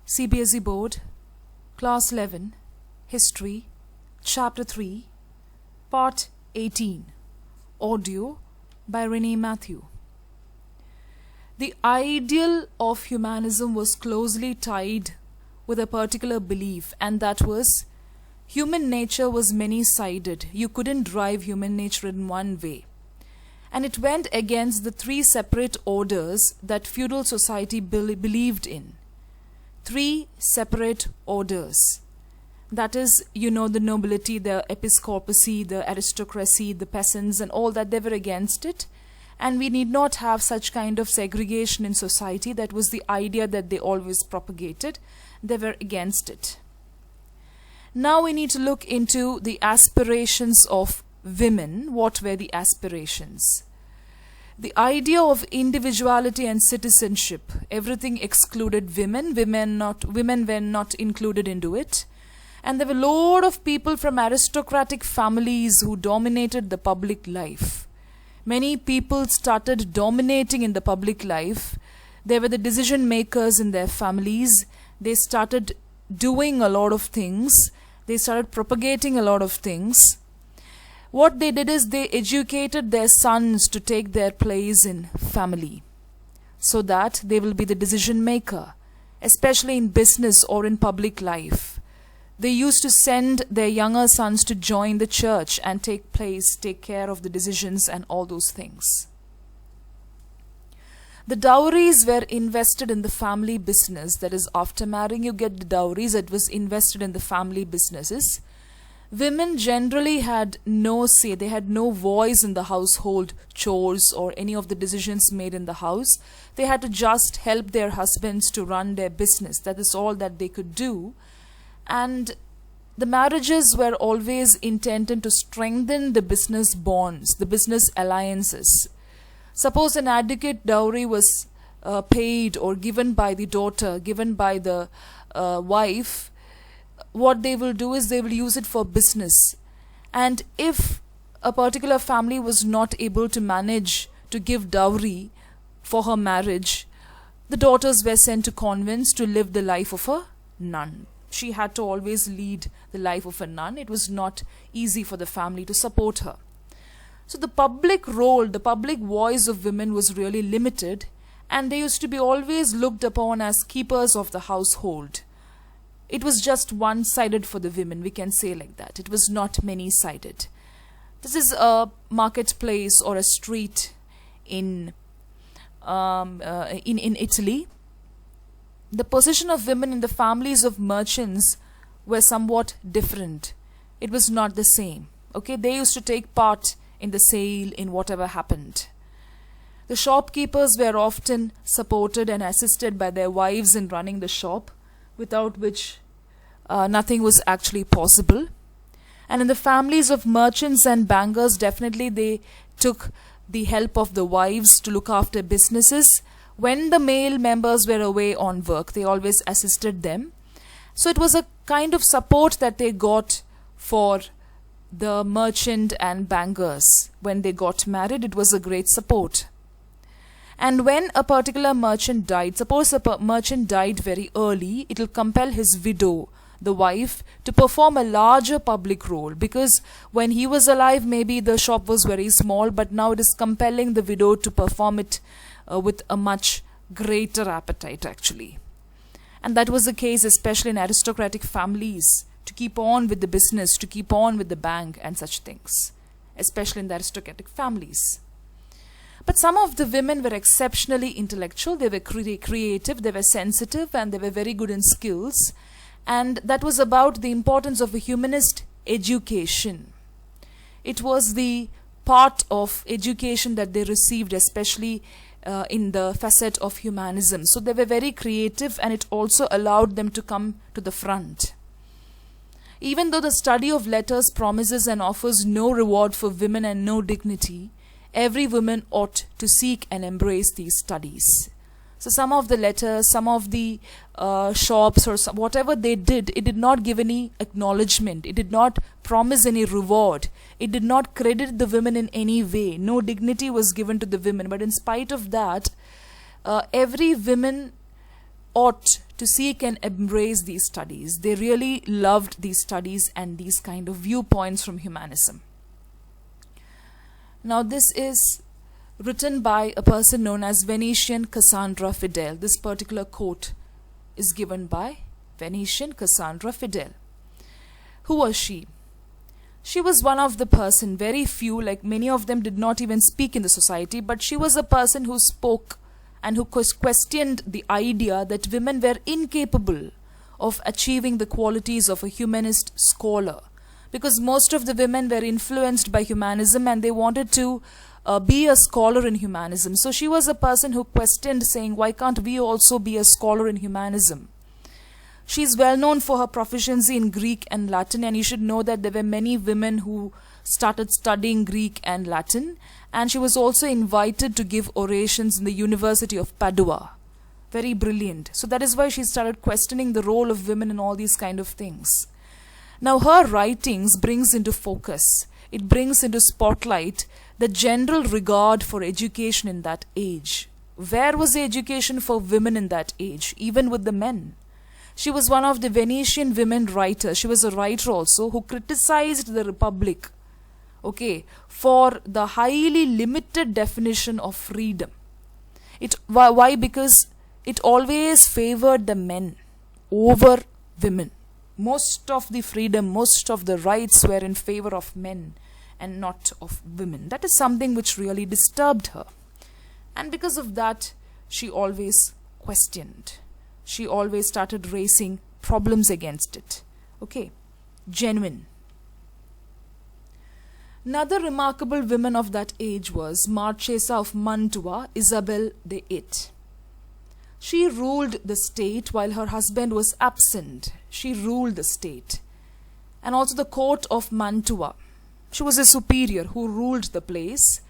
CBSE Board, Class 11, History, Chapter 3, Part 18, Audio by Renee Matthew. The ideal of humanism was closely tied with a particular belief, and that was human nature was many-sided. You couldn't drive human nature in one way. And it went against the three separate orders that feudal society believed in. Three separate orders. That is, the nobility, the episcopacy, the aristocracy, the peasants and all that, they were against it. And we need not have such kind of segregation in society. That was the idea that they always propagated. They were against it. Now we need to look into the aspirations of women. What were the aspirations? The idea of individuality and citizenship, everything excluded women. Women were not included into it. And there were a lot of people from aristocratic families who dominated the public life. Many people started dominating in the public life. They were the decision makers in their families. They started doing a lot of things. They started propagating a lot of things. What they did is they educated their sons to take their place in family so that they will be the decision maker, especially in business or in public life. They used to send their younger sons to join the church and take care of the decisions and all those things. The dowries were invested in the family business. That is, after marrying you get the dowries. It was invested in the family businesses. Women generally had no say. They had no voice in the household chores or any of the decisions made in the house. They had to just help their husbands to run their business. That is all that they could do. And the marriages were always intended to strengthen the business bonds, the business alliances. Suppose an adequate dowry was paid or given by the daughter, given by the wife, what they will do is they will use it for business. And if a particular family was not able to manage to give dowry for her marriage, the daughters were sent to convents to live the life of a nun. She had to always lead the life of a nun. It was not easy for the family to support her. So the public role, the public voice of women was really limited, and they used to be always looked upon as keepers of the household. It was just one-sided for the women, we can say like that. It was not many-sided. This is a marketplace or a street in Italy. The position of women in the families of merchants were somewhat different. It was not the same. Okay, they used to take part in the sale, in whatever happened. The shopkeepers were often supported and assisted by their wives in running the shop, without which nothing was actually possible. And in the families of merchants and bankers, definitely they took the help of the wives to look after businesses. When the male members were away on work, they always assisted them. So it was a kind of support that they got for the merchant and bankers. When they got married, it was a great support. And when a particular merchant died, suppose a merchant died very early, it will compel his widow, the wife, to perform a larger public role, because when he was alive, maybe the shop was very small, but now it is compelling the widow to perform it with a much greater appetite actually. And that was the case especially in aristocratic families, to keep on with the business, to keep on with the bank and such things, especially in the aristocratic families. But some of the women were exceptionally intellectual, they were creative, they were sensitive, and they were very good in skills. And that was about the importance of a humanist education. It was the part of education that they received, especially in the facet of humanism. So they were very creative, and it also allowed them to come to the front. Even though the study of letters promises and offers no reward for women and no dignity, every woman ought to seek and embrace these studies. So some of the letters, some of the shops or whatever they did, it did not give any acknowledgement. It did not promise any reward. It did not credit the women in any way. No dignity was given to the women. But in spite of that, every woman ought to seek and embrace these studies. They really loved these studies and these kind of viewpoints from humanism. Now this is written by a person known as Venetian Cassandra Fidel. This particular quote is given by Venetian Cassandra Fidel. Who was she? She was one of the person, very few, like many of them did not even speak in the society, but she was a person who spoke and who questioned the idea that women were incapable of achieving the qualities of a humanist scholar, because most of the women were influenced by humanism and they wanted to be a scholar in humanism. So she was a person who questioned, saying, why can't we also be a scholar in humanism? She is well known for her proficiency in Greek and Latin, and you should know that there were many women who started studying Greek and Latin, and she was also invited to give orations in the University of Padua. Very brilliant. So that is why she started questioning the role of women in all these kind of things. Now her writings brings into focus, it brings into spotlight the general regard for education in that age. Where was the education for women in that age, even with the men? She was one of the Venetian women writers. She was a writer also who criticized the Republic, for the highly limited definition of freedom. Why? Because it always favored the men over women. Most of the freedom, most of the rights were in favor of men and not of women. That is something which really disturbed her. And because of that, she always questioned. She always started raising problems against it. Genuine. Another remarkable woman of that age was Marchesa of Mantua, Isabel VIII. She ruled the state while her husband was absent. She ruled the state. And also the court of Mantua. She was a superior who ruled the place,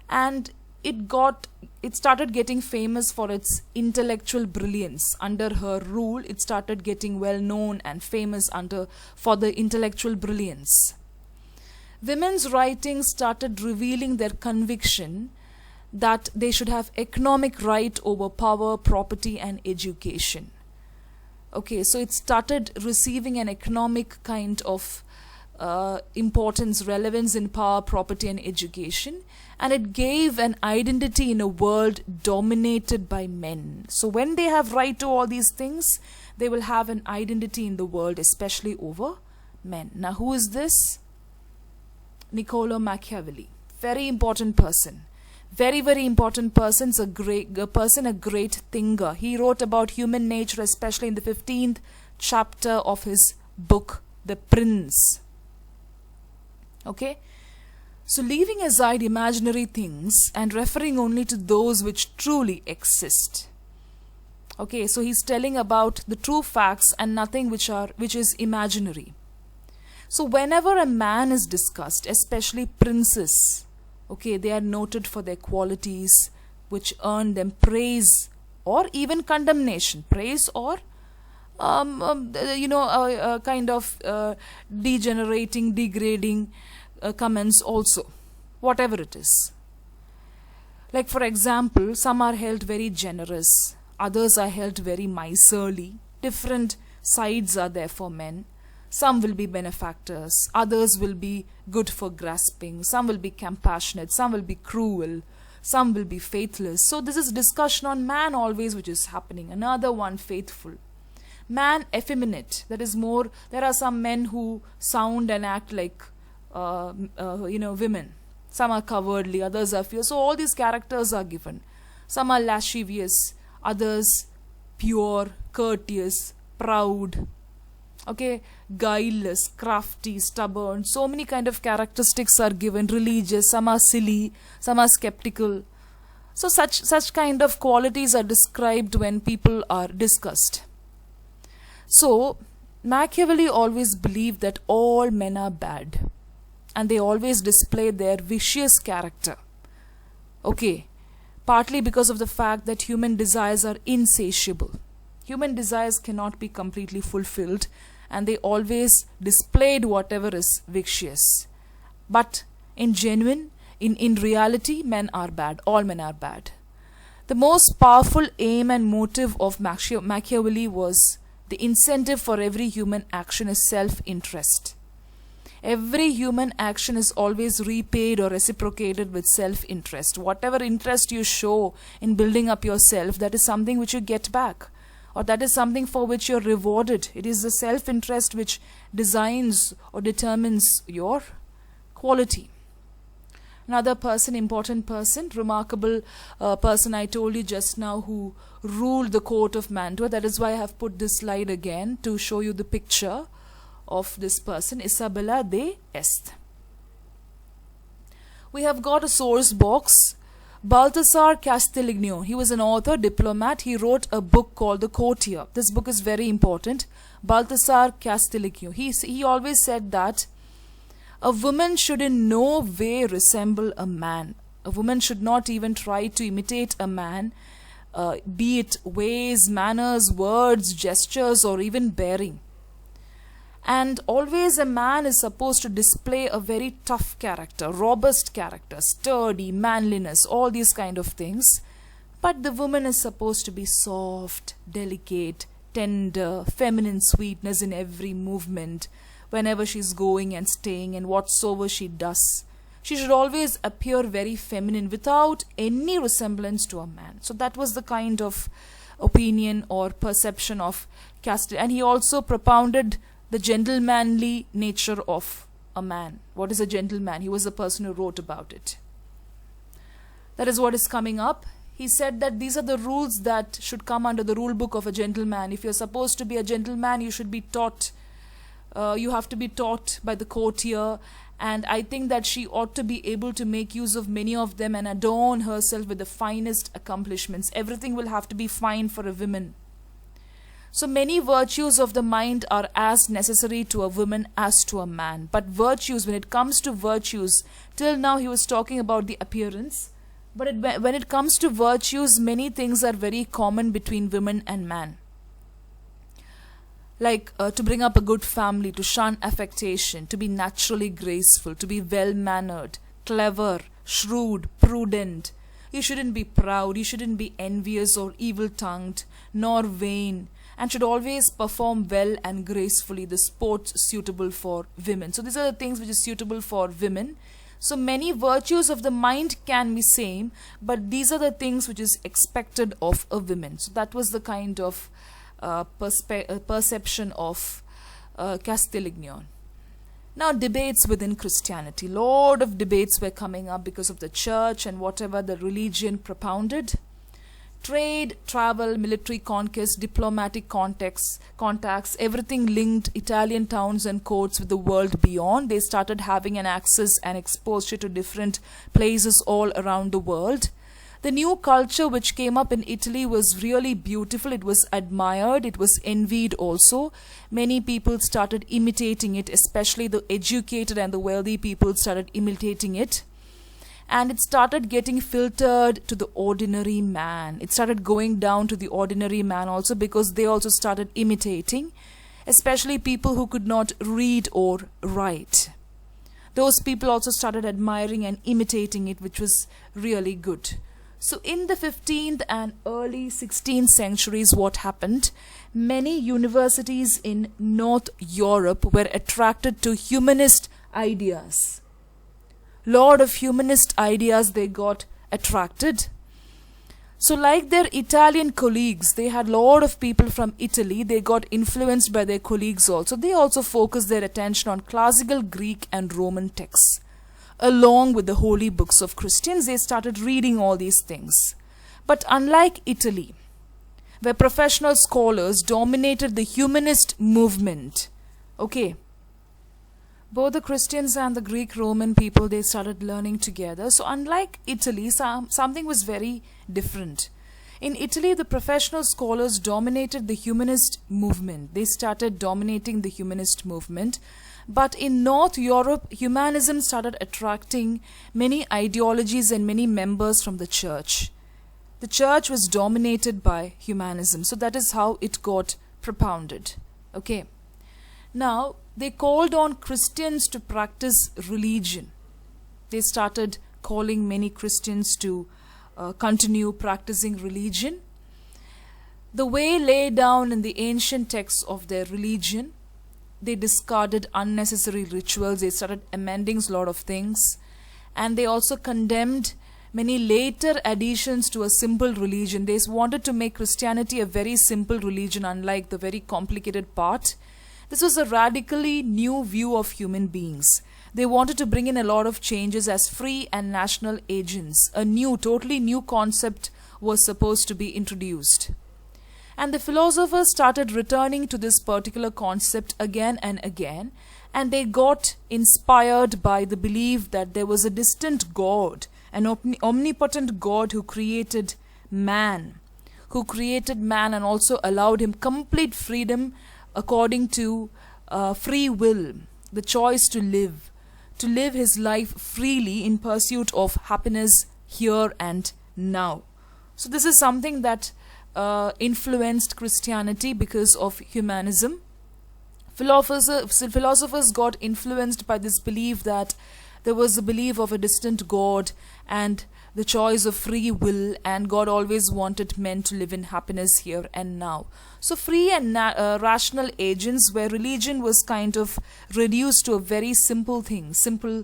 and it started getting famous for its intellectual brilliance. Under her rule, it started getting well known and famous for the intellectual brilliance. Women's writings started revealing their conviction that they should have economic right over power, property and education. So it started receiving an economic kind of importance, relevance in power, property and education, and it gave an identity in a world dominated by men. So when they have right to all these things, they will have an identity in the world, especially over men. Now who is this? Niccolo Machiavelli. Very important person. Very, very important person. A great thinker. He wrote about human nature, especially in the 15th chapter of his book, The Prince. So leaving aside imaginary things and referring only to those which truly exist. So he's telling about the true facts and nothing which is imaginary. So whenever a man is discussed, especially princes, they are noted for their qualities which earn them praise or even condemnation. Praise or kind of degenerating, degrading comments also, whatever it is. Like for example, some are held very generous, others are held very miserly. Different sides are there for men. Some will be benefactors, others will be good for grasping, some will be compassionate, some will be cruel, some will be faithless. So this is discussion on man always which is happening. Another one, faithful. Man, effeminate. That is more, there are some men who sound and act like women. Some are cowardly, others are fierce. So all these characters are given. Some are lascivious, others pure, courteous, proud, guileless, crafty, stubborn. So many kind of characteristics are given. Religious, some are silly, some are skeptical. So such kind of qualities are described when people are discussed. So Machiavelli always believed that all men are bad, and they always display their vicious character. Partly because of the fact that human desires are insatiable. Human desires cannot be completely fulfilled, and they always displayed whatever is vicious. But in reality, men are bad. All men are bad. The most powerful aim and motive of Machiavelli was the incentive for every human action is self-interest. Every human action is always repaid or reciprocated with self-interest. Whatever interest you show in building up yourself, that is something which you get back, or that is something for which you're rewarded. It is the self-interest which designs or determines your quality. Another person, important person, remarkable person I told you just now, who ruled the court of Mantua. That is why I have put this slide again to show you the picture of this person, Isabella de Este. We have got a source box. Baltasar Castiglione, he was an author, diplomat. He wrote a book called The Courtier. This book is very important. Baltasar Castiglione. He always said that a woman should in no way resemble a man. A woman should not even try to imitate a man, be it ways, manners, words, gestures, or even bearing. And always a man is supposed to display a very tough character, robust character, sturdy, manliness, all these kind of things. But the woman is supposed to be soft, delicate, tender, feminine sweetness in every movement, whenever she's going and staying and whatsoever she does. She should always appear very feminine without any resemblance to a man. So that was the kind of opinion or perception of Castiglione. And he also propounded the gentlemanly nature of a man. What is a gentleman? He was the person who wrote about it. That is what is coming up. He said that these are the rules that should come under the rule book of a gentleman. If you're supposed to be a gentleman, you should be taught. You have to be taught by the courtier. And I think that she ought to be able to make use of many of them and adorn herself with the finest accomplishments. Everything will have to be fine for a woman. So many virtues of the mind are as necessary to a woman as to a man. But virtues, when it comes to virtues, till now he was talking about the appearance. But when it comes to virtues, many things are very common between women and man. Like to bring up a good family, to shun affectation, to be naturally graceful, to be well-mannered, clever, shrewd, prudent. You shouldn't be proud, you shouldn't be envious or evil-tongued, nor vain, and should always perform well and gracefully the sports suitable for women. So these are the things which is suitable for women. So many virtues of the mind can be same, but these are the things which is expected of a woman. So that was the kind of perception of Castiglione. Now debates within Christianity. Lot of debates were coming up because of the church and whatever the religion propounded. Trade, travel, military conquest, diplomatic contacts, everything linked Italian towns and courts with the world beyond. They started having an access and exposure to different places all around the world. The new culture which came up in Italy was really beautiful. It was admired. It was envied also. Many people started imitating it, especially the educated and the wealthy people started imitating it. And it started getting filtered to the ordinary man. It started going down to the ordinary man also, because they also started imitating, especially people who could not read or write. Those people also started admiring and imitating it, which was really good. So in the 15th and early 16th centuries, what happened? Many universities in North Europe were attracted to humanist ideas. Lot of humanist ideas they got attracted. So like their Italian colleagues, they had lot of people from Italy. They got influenced by their colleagues also. They also focused their attention on classical Greek and Roman texts. Along with the holy books of Christians, they started reading all these things. But unlike Italy, where professional scholars dominated the humanist movement, okay, both the Christians and the Greek Roman people, they started learning together. So unlike Italy, something was very different. In Italy, the professional scholars dominated the humanist movement. They started dominating the humanist movement. But in North Europe, humanism started attracting many ideologies and many members from the church. The church was dominated by humanism. So that is how it got propounded. Okay. Now, they called on Christians to practice religion. They started calling many Christians to continue practicing religion. The way laid down in the ancient texts of their religion, they discarded unnecessary rituals, they started amending a lot of things, and they also condemned many later additions to a simple religion. They wanted to make Christianity a very simple religion, unlike the very complicated part. This was a radically new view of human beings. They wanted to bring in a lot of changes as free and national agents. A new, totally new concept was supposed to be introduced. And the philosophers started returning to this particular concept again and again, and they got inspired by the belief that there was a distant God, an omnipotent God who created man and also allowed him complete freedom according to free will, the choice to live his life freely in pursuit of happiness here and now. So this is something that influenced Christianity because of humanism. Philosophers got influenced by this belief that there was a belief of a distant God and the choice of free will, and God always wanted men to live in happiness here and now. So free and rational agents, where religion was kind of reduced to a very simple thing, simple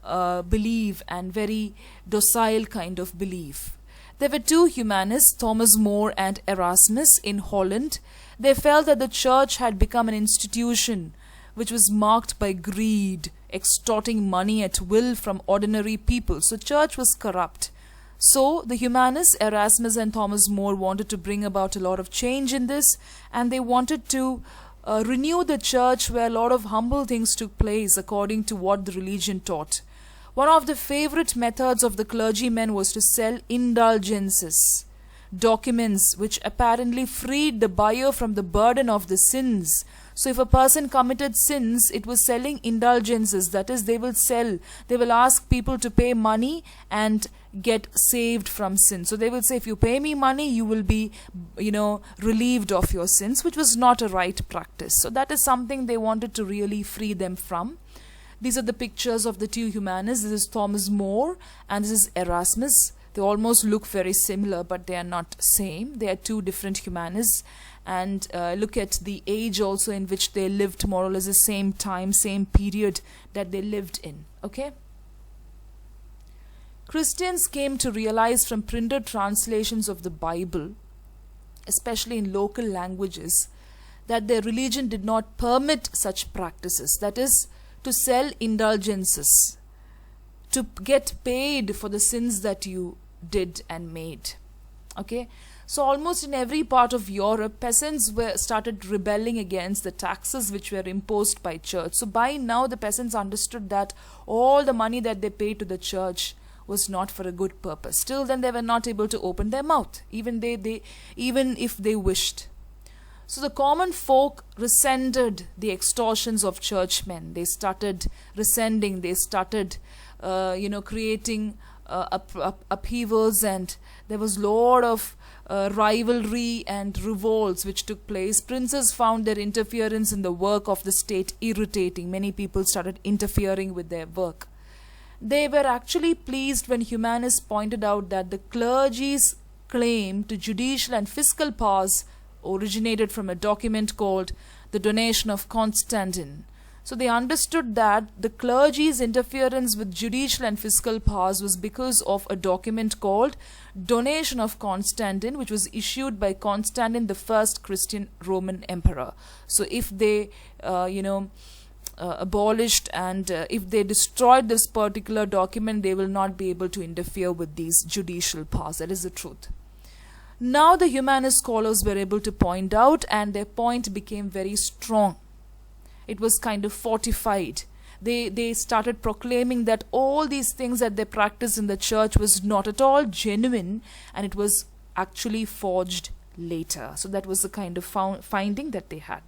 belief and very docile kind of belief. There were two humanists, Thomas More and Erasmus, in Holland. They felt that the church had become an institution which was marked by greed, extorting money at will from ordinary people. So church was corrupt. So the humanists, Erasmus and Thomas More, wanted to bring about a lot of change in this, and they wanted to renew the church where a lot of humble things took place according to what the religion taught. One of the favorite methods of the clergymen was to sell indulgences, documents which apparently freed the buyer from the burden of the sins. So if a person committed sins, it was selling indulgences. That is, they will ask people to pay money and get saved from sin. So they will say, if you pay me money, you will be, relieved of your sins, which was not a right practice. So that is something they wanted to really free them from. These are the pictures of the two humanists. This is Thomas More and this is Erasmus. They almost look very similar, but they are not same. They are two different humanists. And look at the age also in which they lived, more or less the same time, same period that they lived in. Okay? Christians came to realize from printed translations of the Bible, especially in local languages, that their religion did not permit such practices. That is, to sell indulgences, to get paid for the sins that you did and made. Okay? So almost in every part of Europe, peasants started rebelling against the taxes which were imposed by church. So by now the peasants understood that all the money that they paid to the church was not for a good purpose. Still then they were not able to open their mouth, even if they wished. So the common folk resented the extortions of churchmen. They started resenting, they started creating upheavals, and there was a lot of rivalry and revolts which took place. Princes found their interference in the work of the state irritating. Many people started interfering with their work. They were actually pleased when humanists pointed out that the clergy's claim to judicial and fiscal powers originated from a document called the Donation of Constantine. So they understood that the clergy's interference with judicial and fiscal powers was because of a document called Donation of Constantine, which was issued by Constantine, the first Christian Roman emperor. So if they abolished and if they destroyed this particular document, they will not be able to interfere with these judicial powers. That is the truth. Now the humanist scholars were able to point out, and their point became very strong. It was kind of fortified. They started proclaiming that all these things that they practiced in the church was not at all genuine, and it was actually forged later. So that was the kind of finding that they had.